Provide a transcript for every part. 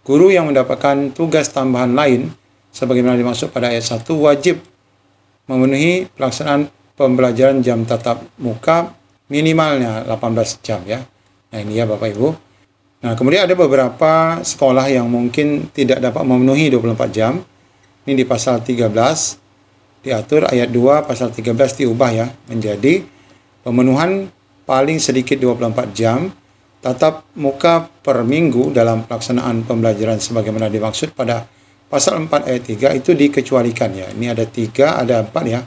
guru yang mendapatkan tugas tambahan lain sebagaimana dimaksud pada ayat 1 wajib memenuhi pelaksanaan pembelajaran jam tatap muka minimalnya 18 jam ya. Nah, ini ya Bapak Ibu. Nah, kemudian ada beberapa sekolah yang mungkin tidak dapat memenuhi 24 jam. Ini di pasal 13 diatur ayat 2 pasal 13 diubah ya menjadi pemenuhan paling sedikit 24 jam tatap muka per minggu dalam pelaksanaan pembelajaran sebagaimana dimaksud pada pasal 4 ayat 3 itu dikecualikan ya. Ini ada 3, ada 4 ya.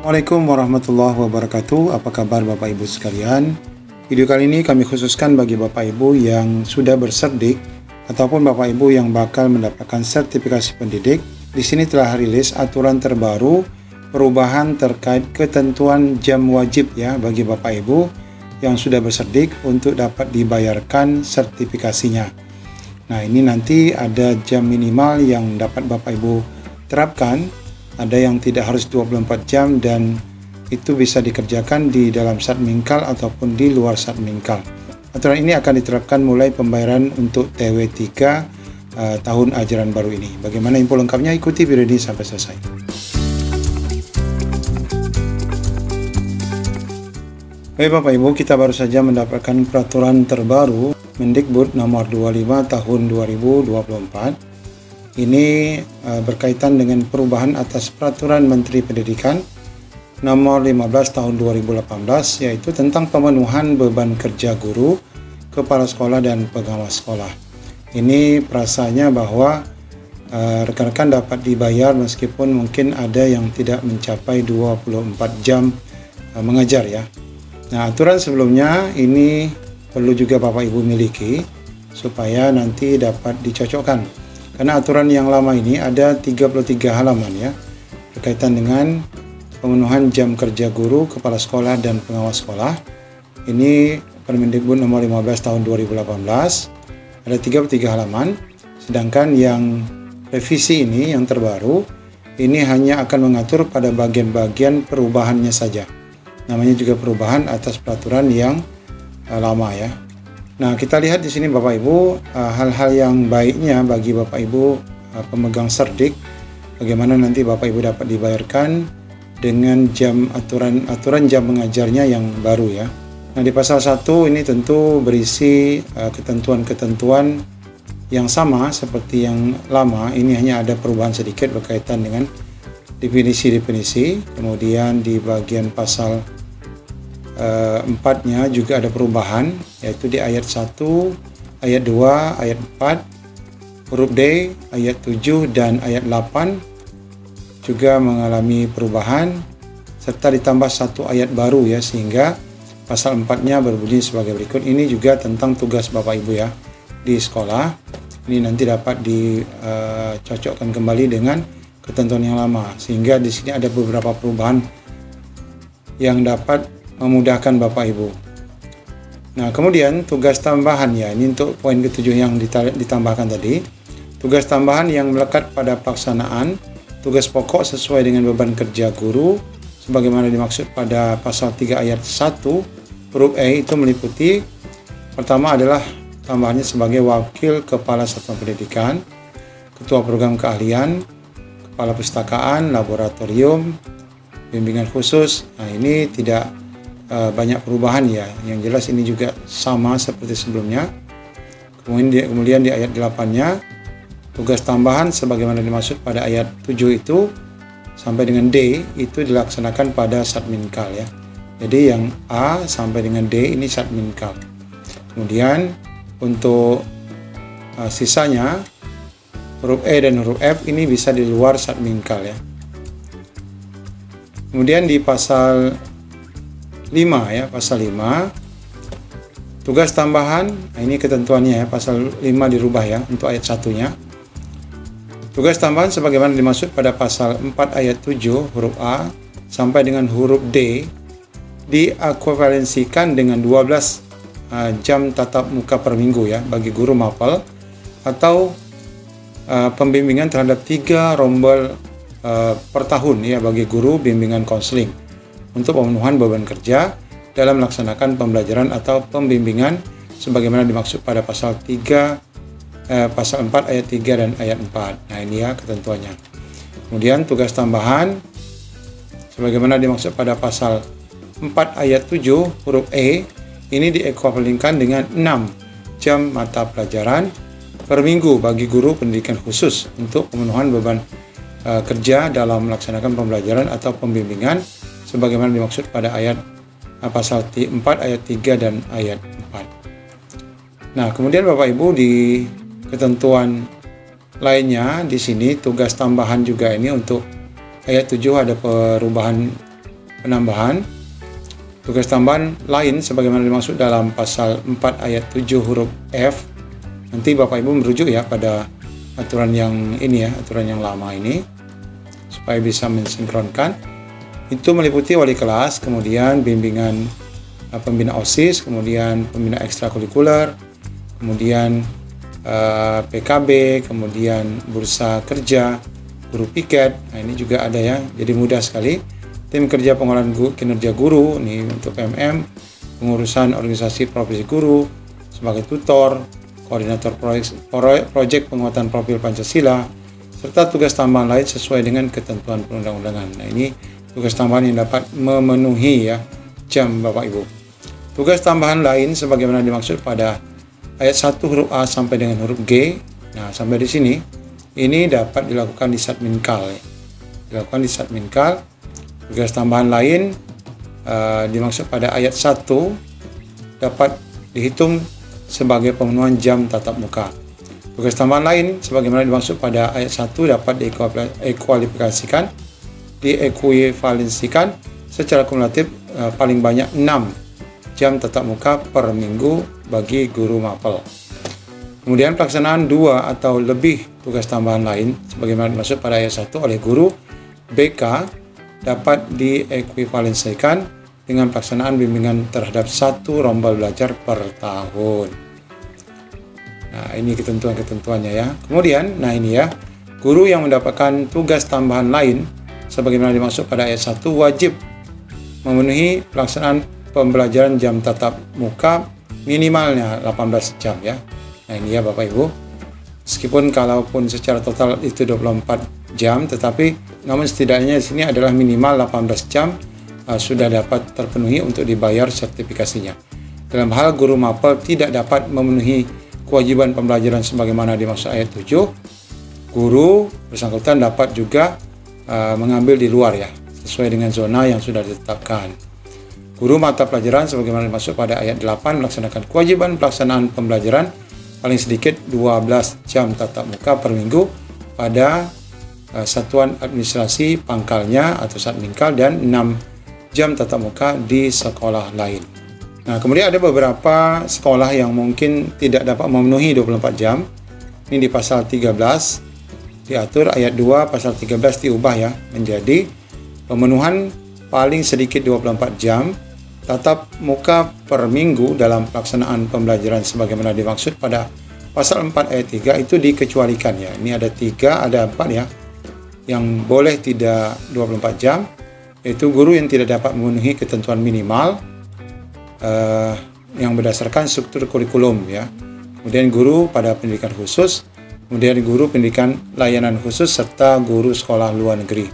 Assalamualaikum warahmatullahi wabarakatuh. Apa kabar Bapak Ibu sekalian? Video kali ini kami khususkan bagi Bapak Ibu yang sudah berserdik ataupun Bapak Ibu yang bakal mendapatkan sertifikasi pendidik. Di sini telah rilis aturan terbaru perubahan terkait ketentuan jam wajib ya bagi Bapak Ibu yang sudah berserdik untuk dapat dibayarkan sertifikasinya. Nah, ini nanti ada jam minimal yang dapat Bapak Ibu terapkan. Ada yang tidak harus 24 jam dan itu bisa dikerjakan di dalam Satmingkal ataupun di luar Satmingkal. Aturan ini akan diterapkan mulai pembayaran untuk TW3 tahun ajaran baru ini. Bagaimana info lengkapnya? Ikuti video ini sampai selesai. Baik Bapak Ibu, kita baru saja mendapatkan peraturan terbaru Mendikbud nomor 25 tahun 2024. Ini berkaitan dengan perubahan atas peraturan Menteri Pendidikan nomor 15 tahun 2018 yaitu tentang pemenuhan beban kerja guru, kepala sekolah dan pengawas sekolah. Ini perasaannya bahwa rekan-rekan dapat dibayar meskipun mungkin ada yang tidak mencapai 24 jam mengajar ya. Nah, aturan sebelumnya ini perlu juga Bapak Ibu miliki supaya nanti dapat dicocokkan. Karena aturan yang lama ini ada 33 halaman ya, berkaitan dengan pemenuhan jam kerja guru, kepala sekolah, dan pengawas sekolah. Ini Permendikbud nomor 15 tahun 2018, ada 33 halaman. Sedangkan yang revisi ini, yang terbaru, ini hanya akan mengatur pada bagian-bagian perubahannya saja. Namanya juga perubahan atas peraturan yang lama ya. Nah, kita lihat di sini Bapak Ibu, hal-hal yang baiknya bagi Bapak Ibu pemegang serdik, bagaimana nanti Bapak Ibu dapat dibayarkan dengan aturan jam mengajarnya yang baru ya. Nah, di pasal 1 ini tentu berisi ketentuan-ketentuan yang sama seperti yang lama, ini hanya ada perubahan sedikit berkaitan dengan definisi-definisi. Kemudian di bagian pasal 4-nya juga ada perubahan, yaitu di ayat 1, ayat 2, ayat 4, huruf D, ayat 7 dan ayat 8 juga mengalami perubahan serta ditambah satu ayat baru ya, sehingga pasal 4-nya berbunyi sebagai berikut. Ini juga tentang tugas Bapak Ibu ya di sekolah. Ini nanti dapat dicocokkan kembali dengan ketentuan yang lama, sehingga di sini ada beberapa perubahan yang dapat memudahkan Bapak Ibu. Nah, kemudian tugas tambahan ya, ini untuk poin ke-7 yang ditambahkan tadi. Tugas tambahan yang melekat pada pelaksanaan tugas pokok sesuai dengan beban kerja guru sebagaimana dimaksud pada pasal 3 ayat 1 huruf E itu meliputi pertama adalah tambahannya sebagai wakil kepala satuan pendidikan, ketua program keahlian, kepala pustakaan, laboratorium, bimbingan khusus. Nah, ini tidak banyak perubahan ya, yang jelas ini juga sama seperti sebelumnya. Kemudian di ayat 8-nya tugas tambahan sebagaimana dimaksud pada ayat 7 itu sampai dengan D itu dilaksanakan pada Satmingkal ya. Jadi yang A sampai dengan D ini Satmingkal. Kemudian untuk sisanya huruf E dan huruf F ini bisa di luar Satmingkal ya. Kemudian di pasal 5 ya, pasal 5 tugas tambahan, nah ini ketentuannya ya, pasal 5 dirubah ya untuk ayat 1-nya. Tugas tambahan sebagaimana dimaksud pada pasal 4 ayat 7 huruf A sampai dengan huruf D diekuivalensikan dengan 12 jam tatap muka per minggu ya bagi guru mapel atau pembimbingan terhadap 3 rombel per tahun ya bagi guru bimbingan konseling untuk pemenuhan beban kerja dalam melaksanakan pembelajaran atau pembimbingan sebagaimana dimaksud pada pasal 4 ayat 3 dan ayat 4. Nah, ini ya ketentuannya. Kemudian tugas tambahan sebagaimana dimaksud pada pasal 4 ayat 7 huruf E ini diekuivalenkan dengan 6 jam mata pelajaran per minggu bagi guru pendidikan khusus untuk pemenuhan beban kerja dalam melaksanakan pembelajaran atau pembimbingan sebagaimana dimaksud pada pasal 4 ayat 3 dan ayat 4. Nah, kemudian Bapak Ibu di ketentuan lainnya di sini tugas tambahan juga ini untuk ayat 7 ada perubahan penambahan. Tugas tambahan lain sebagaimana dimaksud dalam pasal 4 ayat 7 huruf F. Nanti Bapak Ibu merujuk ya pada aturan yang ini ya, aturan yang lama ini supaya bisa mensinkronkan. Itu meliputi wali kelas, kemudian bimbingan pembina OSIS, kemudian pembina ekstrakurikuler, kemudian PKB, kemudian bursa kerja, guru piket. Nah, ini juga ada ya, jadi mudah sekali. Tim kerja pengolahan kinerja guru, ini untuk PMM, pengurusan organisasi profesi guru, sebagai tutor, koordinator proyek penguatan profil Pancasila, serta tugas tambahan lain sesuai dengan ketentuan perundang-undangan. Nah, ini tugas tambahan yang dapat memenuhi ya jam Bapak Ibu. Tugas tambahan lain sebagaimana dimaksud pada ayat 1 huruf A sampai dengan huruf G. Nah, sampai di sini ini dapat dilakukan di Satminkal. Dilakukan di Satminkal. Tugas tambahan lain dimaksud pada ayat 1 dapat dihitung sebagai pemenuhan jam tatap muka. Tugas tambahan lain sebagaimana dimaksud pada ayat 1 dapat diekuivalensikan secara kumulatif paling banyak 6 jam tatap muka per minggu bagi guru mapel. Kemudian pelaksanaan 2 atau lebih tugas tambahan lain sebagaimana dimaksud pada ayat 1 oleh guru BK dapat diekuivalensikan dengan pelaksanaan bimbingan terhadap 1 rombel belajar per tahun. Nah, ini ketentuan-ketentuannya ya. Kemudian, nah ini ya, guru yang mendapatkan tugas tambahan lain sebagaimana dimaksud pada ayat 1 wajib memenuhi pelaksanaan pembelajaran jam tatap muka minimalnya 18 jam ya. Nah, ini ya Bapak Ibu. Meskipun kalaupun secara total itu 24 jam, tetapi namun setidaknya di sini adalah minimal 18 jam sudah dapat terpenuhi untuk dibayar sertifikasinya. Dalam hal guru mapel tidak dapat memenuhi kewajiban pembelajaran sebagaimana dimaksud ayat 7, guru bersangkutan dapat juga mengambil di luar ya, sesuai dengan zona yang sudah ditetapkan. Guru mata pelajaran sebagaimana dimaksud pada ayat 8 melaksanakan kewajiban pelaksanaan pembelajaran paling sedikit 12 jam tatap muka per minggu pada satuan administrasi pangkalnya atau Satminkal dan 6 jam tatap muka di sekolah lain. Nah, kemudian ada beberapa sekolah yang mungkin tidak dapat memenuhi 24 jam. Ini di pasal 13 diatur ayat 2 pasal 13 diubah ya menjadi pemenuhan paling sedikit 24 jam tatap muka per minggu dalam pelaksanaan pembelajaran sebagaimana dimaksud pada pasal 4 ayat 3 itu dikecualikan ya. Ini ada 3, ada 4 ya. Yang boleh tidak 24 jam yaitu guru yang tidak dapat memenuhi ketentuan minimal yang berdasarkan struktur kurikulum ya. Kemudian guru pada pendidikan khusus, kemudian guru pendidikan layanan khusus serta guru sekolah luar negeri.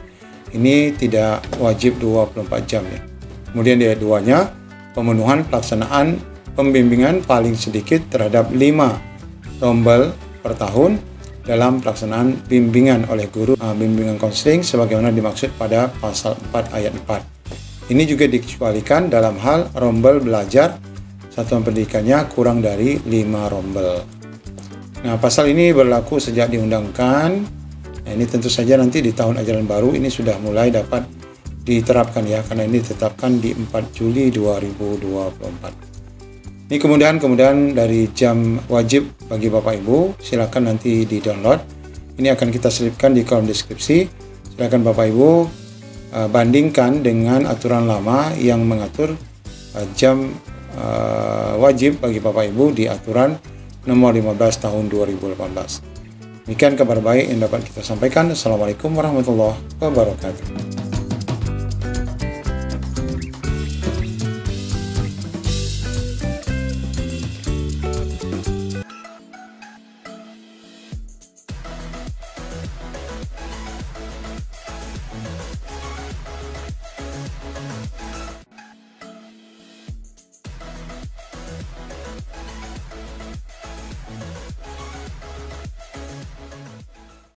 Ini tidak wajib 24 jam ya. Kemudian di ayat 2-nya pemenuhan pelaksanaan pembimbingan paling sedikit terhadap 5 rombel per tahun dalam pelaksanaan bimbingan oleh guru bimbingan konseling sebagaimana dimaksud pada pasal 4 ayat 4. Ini juga dikecualikan dalam hal rombel belajar satuan pendidikannya kurang dari 5 rombel. Nah, pasal ini berlaku sejak diundangkan. Nah, ini tentu saja nanti di tahun ajaran baru ini sudah mulai dapat diterapkan ya, karena ini ditetapkan di 4 Juli 2024. Ini kemudahan dari jam wajib bagi Bapak Ibu, silakan nanti di-download. Ini akan kita selipkan di kolom deskripsi. Silakan Bapak Ibu bandingkan dengan aturan lama yang mengatur jam wajib bagi Bapak Ibu di aturan nomor 15 tahun 2018. Demikian kabar baik yang dapat kita sampaikan. Assalamualaikum warahmatullahi wabarakatuh.